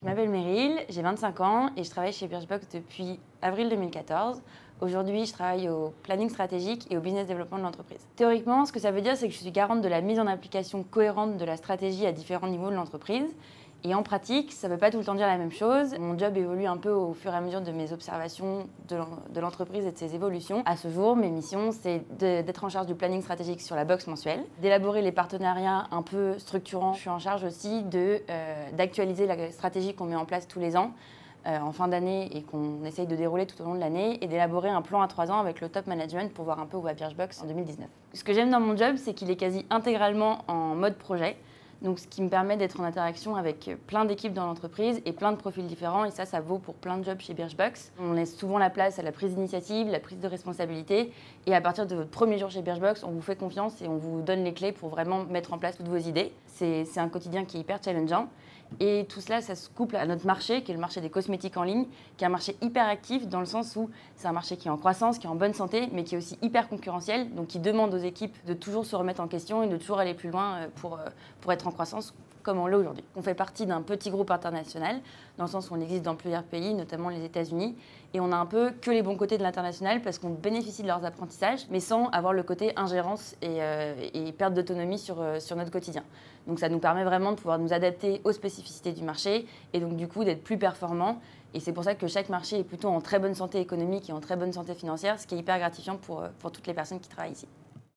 Je m'appelle Meryl, j'ai 25 ans et je travaille chez Birchbox depuis avril 2014. Aujourd'hui, je travaille au planning stratégique et au business développement de l'entreprise. Théoriquement, ce que ça veut dire, c'est que je suis garante de la mise en application cohérente de la stratégie à différents niveaux de l'entreprise. Et en pratique, ça ne veut pas tout le temps dire la même chose. Mon job évolue un peu au fur et à mesure de mes observations de l'entreprise et de ses évolutions. À ce jour, mes missions, c'est d'être en charge du planning stratégique sur la box mensuelle, d'élaborer les partenariats un peu structurants. Je suis en charge aussi d'actualiser la stratégie qu'on met en place tous les ans en fin d'année et qu'on essaye de dérouler tout au long de l'année et d'élaborer un plan à 3 ans avec le top management pour voir un peu où va Birchbox en 2019. Ce que j'aime dans mon job, c'est qu'il est quasi intégralement en mode projet. Donc, ce qui me permet d'être en interaction avec plein d'équipes dans l'entreprise et plein de profils différents. Et ça vaut pour plein de jobs chez Birchbox. On laisse souvent la place à la prise d'initiative, la prise de responsabilité. Et à partir de votre premier jour chez Birchbox, on vous fait confiance et on vous donne les clés pour vraiment mettre en place toutes vos idées. C'est un quotidien qui est hyper challengeant. Et tout cela, ça se couple à notre marché, qui est le marché des cosmétiques en ligne, qui est un marché hyper actif dans le sens où c'est un marché qui est en croissance, qui est en bonne santé, mais qui est aussi hyper concurrentiel, donc qui demande aux équipes de toujours se remettre en question et de toujours aller plus loin pour être en croissance comme on l'est aujourd'hui. On fait partie d'un petit groupe international, dans le sens où on existe dans plusieurs pays, notamment les États-Unis, et on a un peu que les bons côtés de l'international parce qu'on bénéficie de leurs apprentissages, mais sans avoir le côté ingérence et perte d'autonomie sur notre quotidien. Donc ça nous permet vraiment de pouvoir nous adapter aux spécificités du marché et donc du coup d'être plus performants. Et c'est pour ça que chaque marché est plutôt en très bonne santé économique et en très bonne santé financière, ce qui est hyper gratifiant pour toutes les personnes qui travaillent ici.